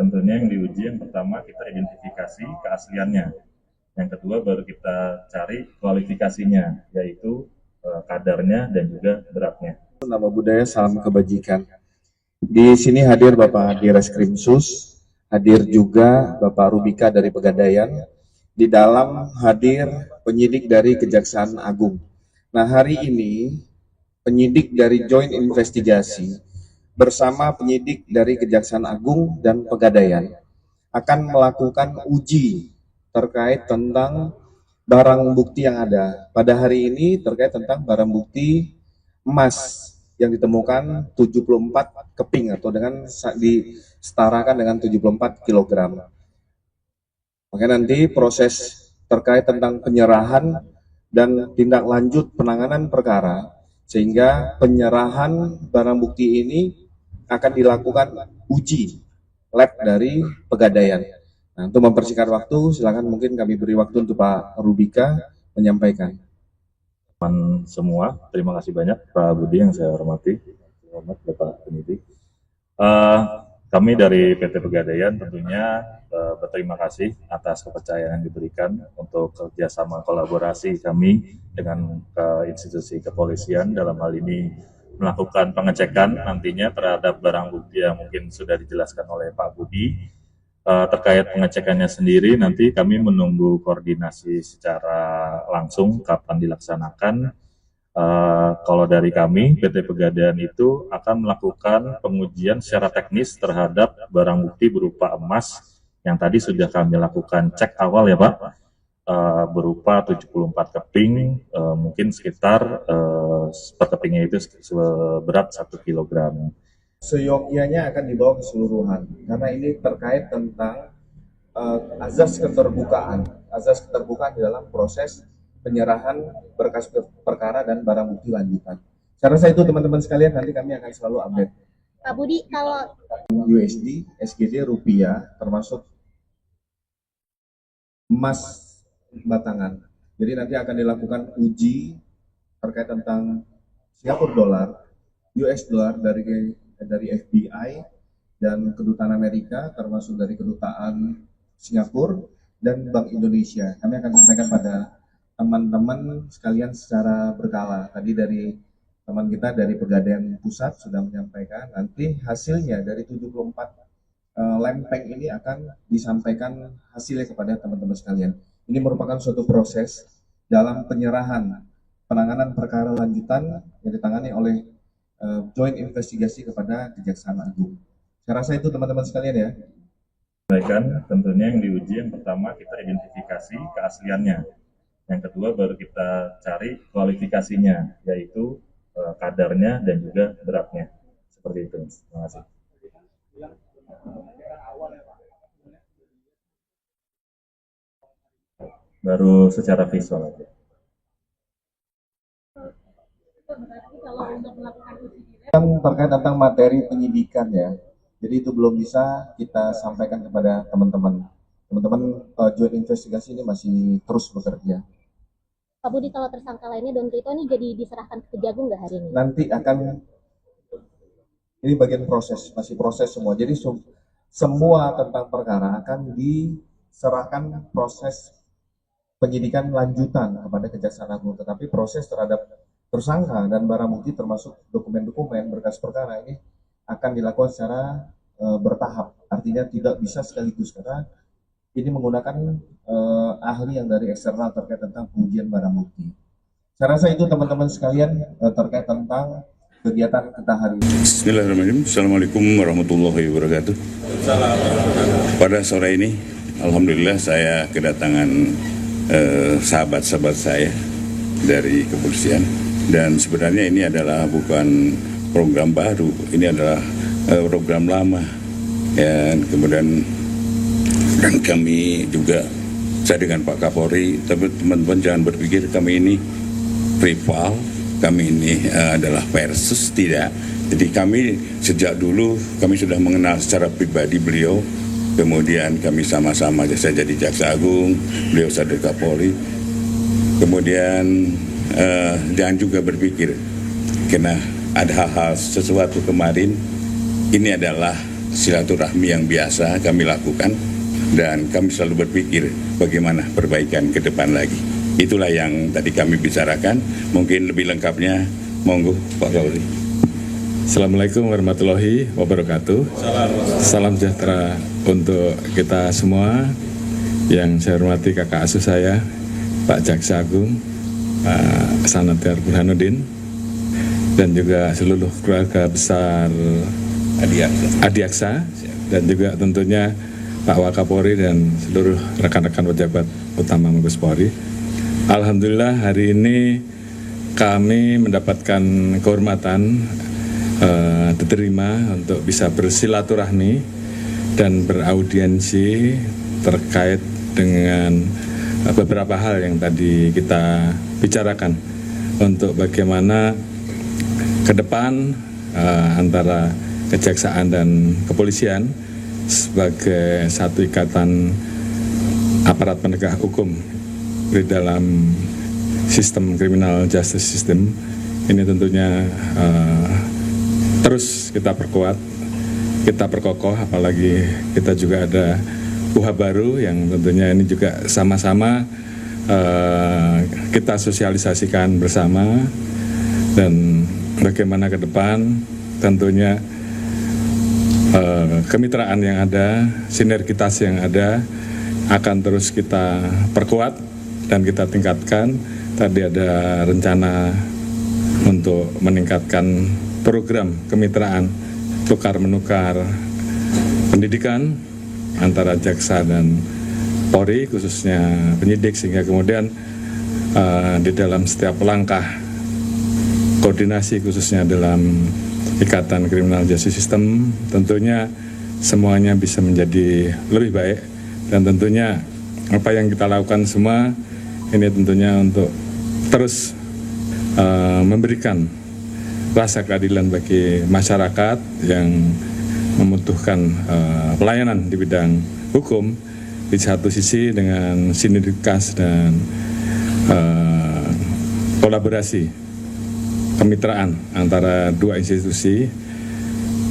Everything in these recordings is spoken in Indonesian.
tentunya yang diuji yang pertama kita identifikasi keasliannya. Yang kedua baru kita cari kualifikasinya, yaitu kadarnya dan juga beratnya. Nama budaya salam kebajikan. Di sini hadir Bapak Direskrimsus, hadir juga Bapak Rubika dari Pegadaian, di dalam hadir penyidik dari Kejaksaan Agung. Nah, hari ini penyidik dari Joint Investigasi bersama penyidik dari Kejaksaan Agung dan Pegadaian akan melakukan uji terkait tentang barang bukti yang ada. Pada hari ini terkait tentang barang bukti emas yang ditemukan 74 keping atau dengan disetarakan dengan 74 kg. Maka nanti proses terkait tentang penyerahan dan tindak lanjut penanganan perkara, sehingga penyerahan barang bukti ini akan dilakukan uji lab dari Pegadaian. Nah, untuk mempersingkat waktu, silakan mungkin kami beri waktu untuk Pak Rubika menyampaikan. Semua, terima kasih banyak Pak Budi yang saya hormati, hormat Bapak penyidik. Kami dari PT Pegadaian tentunya berterima kasih atas kepercayaan yang diberikan untuk kerjasama kolaborasi kami dengan institusi kepolisian dalam hal ini melakukan pengecekan nantinya terhadap barang bukti yang mungkin sudah dijelaskan oleh Pak Budi. Terkait pengecekannya sendiri nanti kami menunggu koordinasi secara langsung kapan dilaksanakan. Kalau dari kami PT Pegadaian itu akan melakukan pengujian secara teknis terhadap barang bukti berupa emas yang tadi sudah kami lakukan cek awal ya Pak, berupa 74 keping, mungkin sekitar per kepingnya itu seberat 1 kg. Seyogyanya akan dibawa keseluruhan karena ini terkait tentang azas keterbukaan. Azas keterbukaan di dalam proses penyerahan berkas perkara dan barang bukti lanjutan. Saya rasa itu teman-teman sekalian, nanti kami akan selalu update. Pak Budi, kalau USD, SGD, rupiah, termasuk emas batangan. Jadi nanti akan dilakukan uji terkait tentang Singapura dolar, US dollar dari FBI dan Kedutaan Amerika, termasuk dari Kedutaan Singapura dan Bank Indonesia. Kami akan sampaikan pada teman-teman sekalian secara berkala. Tadi dari teman kita dari Pegadaian Pusat sudah menyampaikan, nanti hasilnya dari 74 lempeng ini akan disampaikan hasilnya kepada teman-teman sekalian. Ini merupakan suatu proses dalam penyerahan penanganan perkara lanjutan yang ditangani oleh Joint Investigasi kepada Kejaksaan Agung. Saya rasa itu teman-teman sekalian ya. Tentunya yang diuji yang pertama kita identifikasi keasliannya. Yang kedua baru kita cari kualifikasinya, yaitu kadarnya dan juga beratnya. Seperti itu. Terima kasih. Baru secara visual aja. Terkait tentang materi penyidikan ya, jadi itu belum bisa kita sampaikan kepada teman-teman. Joint Investigasi ini masih terus bekerja. Pak Budi, kalau tersangka lainnya Don Trito ini jadi diserahkan ke Kejagung nggak hari ini? Nanti akan, ini bagian proses, masih proses semua. Jadi semua tentang perkara akan diserahkan proses penyidikan lanjutan kepada Kejaksaan Agung. Tetapi proses terhadap tersangka dan barang bukti termasuk dokumen-dokumen berkas perkara ini akan dilakukan secara bertahap. Artinya tidak bisa sekaligus karena ini menggunakan ahli yang dari eksternal terkait tentang pengujian barang bukti. Saya rasa itu teman-teman sekalian terkait tentang kegiatan kita hari ini. Bismillahirrahmanirrahim. Assalamualaikum warahmatullahi wabarakatuh. Pada sore ini, alhamdulillah saya kedatangan sahabat-sahabat saya dari kepolisian, dan sebenarnya ini adalah bukan program baru, ini adalah program lama. Dan kemudian dan kami juga, saya dengan Pak Kapolri, tapi teman-teman jangan berpikir kami ini rival, kami ini adalah versus, tidak. Jadi kami sejak dulu kami sudah mengenal secara pribadi beliau. Kemudian kami sama-sama, saya jadi Jaksa Agung, beliau jadi Kapolri. Kemudian jangan juga berpikir karena ada hal-hal sesuatu kemarin, ini adalah silaturahmi yang biasa kami lakukan, dan kami selalu berpikir bagaimana perbaikan ke depan lagi. Itulah yang tadi kami bicarakan. Mungkin lebih lengkapnya, monggo Pak Kapolri. Assalamualaikum warahmatullahi wabarakatuh. Salam sejahtera untuk kita semua. Yang saya hormati kakak asuh saya, Pak Jaksa Agung, Pak Sanatar Burhanuddin, dan juga seluruh keluarga besar Adiaksa, dan juga tentunya Pak Wakapolri dan seluruh rekan-rekan pejabat utama Mabes Polri. Alhamdulillah hari ini kami mendapatkan kehormatan diterima untuk bisa bersilaturahmi dan beraudiensi terkait dengan beberapa hal yang tadi kita bicarakan untuk bagaimana ke depan antara kejaksaan dan kepolisian sebagai satu ikatan aparat penegak hukum di dalam sistem criminal justice system ini tentunya terus kita perkuat, kita perkokoh, apalagi kita juga ada UHA baru yang tentunya ini juga sama-sama kita sosialisasikan bersama, dan bagaimana ke depan tentunya kemitraan yang ada, sinergitas yang ada akan terus kita perkuat dan kita tingkatkan. Tadi ada rencana untuk meningkatkan program kemitraan tukar-menukar pendidikan antara jaksa dan Polri, khususnya penyidik, sehingga kemudian di dalam setiap langkah koordinasi khususnya dalam ikatan criminal justice system tentunya semuanya bisa menjadi lebih baik, dan tentunya apa yang kita lakukan semua ini tentunya untuk terus memberikan rasa keadilan bagi masyarakat yang membutuhkan pelayanan di bidang hukum, di satu sisi dengan sinergitas dan kolaborasi kemitraan antara dua institusi,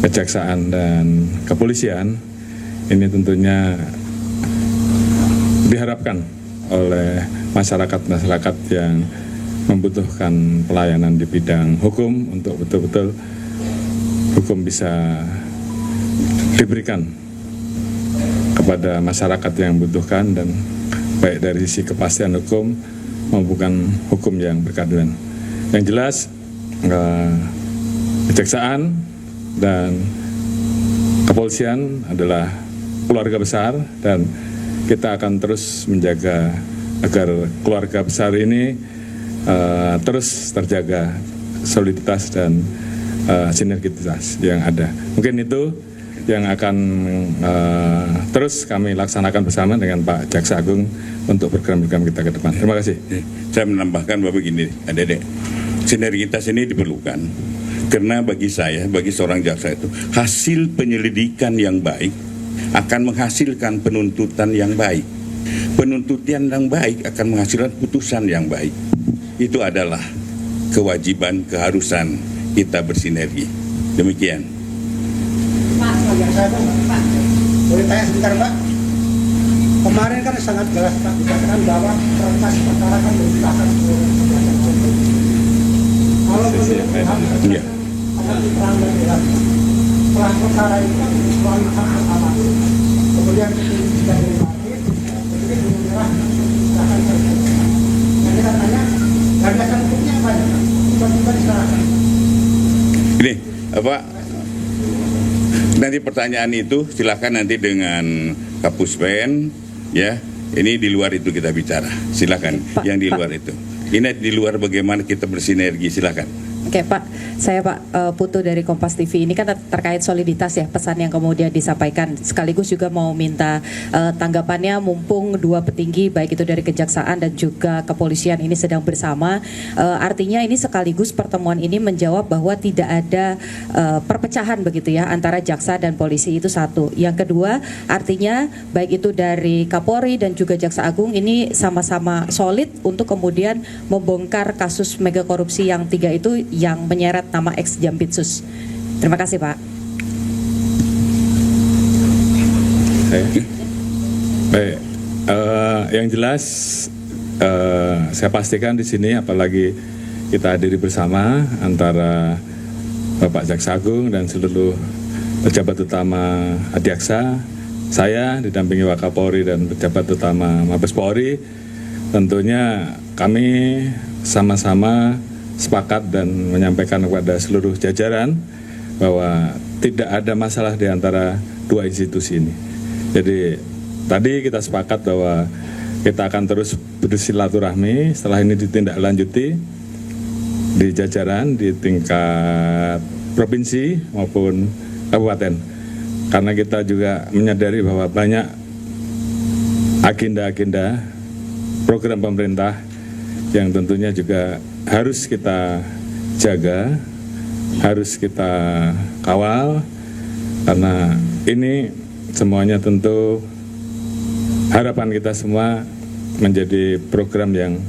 kejaksaan dan kepolisian, ini tentunya diharapkan oleh masyarakat-masyarakat yang membutuhkan pelayanan di bidang hukum untuk betul-betul hukum bisa diberikan kepada masyarakat yang membutuhkan, dan baik dari sisi kepastian hukum maupun hukum yang berkeadilan. Yang jelas kejaksaan dan kepolisian adalah keluarga besar, dan kita akan terus menjaga agar keluarga besar ini terus terjaga soliditas dan sinergitas yang ada. Mungkin itu yang akan terus kami laksanakan bersama dengan Pak Jaksa Agung untuk program-program kita ke depan. Terima kasih. Saya menambahkan bahwa begini, adik-adik, sinergitas ini diperlukan karena bagi saya, bagi seorang jaksa itu, hasil penyelidikan yang baik akan menghasilkan penuntutan yang baik. Penuntutan yang baik akan menghasilkan putusan yang baik. Itu adalah kewajiban, keharusan kita bersinergi. Demikian. Pak, boleh tanya sebentar Pak? Kemarin kan sangat jelas Pak dikatakan bahwa berkas perkara kan merupakan kalau menurut Iya. terang dan jelas setelah perkara itu kan melalui hak pertama, kemudian sudah dilewati, kemudian menyerah silahkan terjadi. Yang kita tanya gagasan hukumnya apa ya? Tiba-tiba diserahkan. Ini apa? Nanti pertanyaan itu silakan nanti dengan Kapuspen, ya. Ini di luar itu kita bicara. Silakan. Yang di luar itu. Ini di luar bagaimana kita bersinergi. Silakan. Oke Pak, saya Pak Putu dari Kompas TV. Ini kan terkait soliditas ya, pesan yang kemudian disampaikan. Sekaligus juga mau minta tanggapannya, mumpung dua petinggi baik itu dari kejaksaan dan juga kepolisian ini sedang bersama. Artinya ini sekaligus pertemuan ini menjawab bahwa tidak ada perpecahan begitu ya antara jaksa dan polisi, itu satu. Yang kedua, artinya baik itu dari Kapolri dan juga Jaksa Agung ini sama-sama solid untuk kemudian membongkar kasus mega korupsi yang tiga itu yang menyeret nama ex Jampitsus. Terima kasih Pak. saya. Baik, yang jelas saya pastikan di sini, apalagi kita hadiri bersama antara Bapak Jaksa Agung dan seluruh pejabat utama Adiaksa, saya didampingi Wakapolri dan pejabat utama Mabes Polri, tentunya kami sama-sama sepakat dan menyampaikan kepada seluruh jajaran bahwa tidak ada masalah di antara dua institusi ini. Jadi tadi kita sepakat bahwa kita akan terus bersilaturahmi, setelah ini ditindaklanjuti di jajaran di tingkat provinsi maupun kabupaten. Karena kita juga menyadari bahwa banyak agenda-agenda program pemerintah yang tentunya juga harus kita jaga, harus kita kawal, karena ini semuanya tentu harapan kita semua menjadi program yang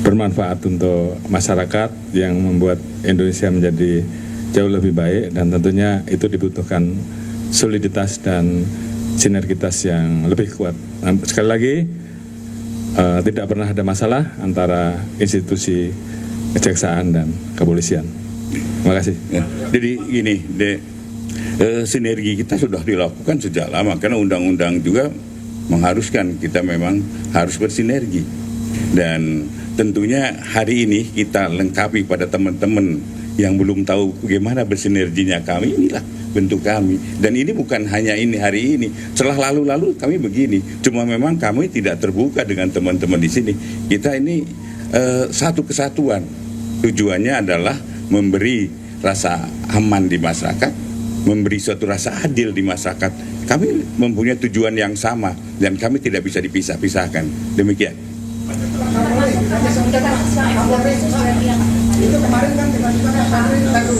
bermanfaat untuk masyarakat, yang membuat Indonesia menjadi jauh lebih baik, dan tentunya itu dibutuhkan soliditas dan sinergitas yang lebih kuat. Nah, sekali lagi, tidak pernah ada masalah antara institusi kejaksaan dan kepolisian. Terima kasih. Ya, jadi gini, sinergi kita sudah dilakukan sejak lama, karena undang-undang juga mengharuskan kita memang harus bersinergi. Dan tentunya hari ini kita lengkapi pada teman-teman yang belum tahu bagaimana bersinerginya kami, inilah bentuk kami. Dan ini bukan hanya ini hari ini, setelah lalu-lalu kami begini. Cuma memang kami tidak terbuka dengan teman-teman di sini. Kita ini satu kesatuan. Tujuannya adalah memberi rasa aman di masyarakat, memberi suatu rasa adil di masyarakat. Kami mempunyai tujuan yang sama dan kami tidak bisa dipisah-pisahkan. Demikian. Itu kemarin kan tiba-tiba kan Kapolri baru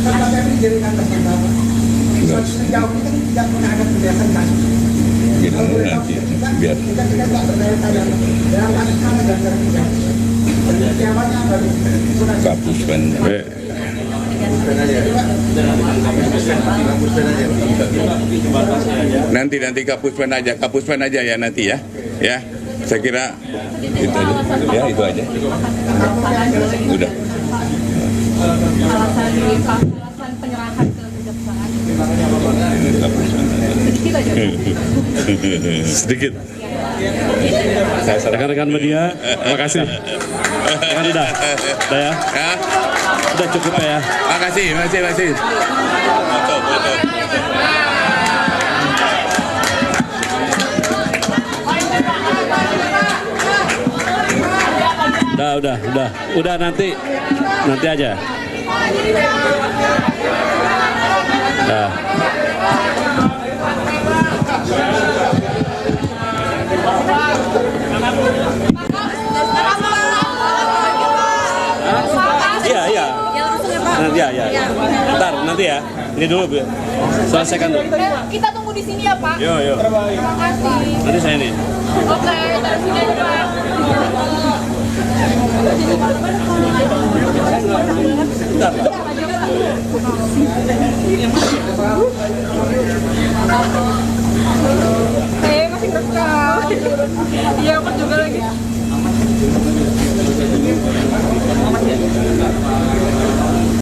kan dijadikan tersangka. Sejauh ini kan tidak pernah ada penjelasan kasus. Gitu, nanti biar Kita tidak berdaya-daya dalam kasus mana dan terpidana. Siapanya baru kapuspen. Nanti kapuspen aja ya nanti ya. Ya. Saya kira itu aja. Ya, itu aja. Udah. Alasan penyerahan ke kejaksaan. Sedikit aja. Sedikit. Rekan-rekan media, terima kasih. Kan udah ya? Udah cukup ya? Makasih. Foto. Udah nanti aja. Nah. Iya. Nanti ya. Bentar, nanti ya. Ini dulu, Bu. Selesaikan dulu. Kita tunggu di sini ya, Pak. Yo. Terima kasih. Nanti saya nih. Oke, taruh sini aja, Pak. Masih rekam. Iya, aku juga lagi.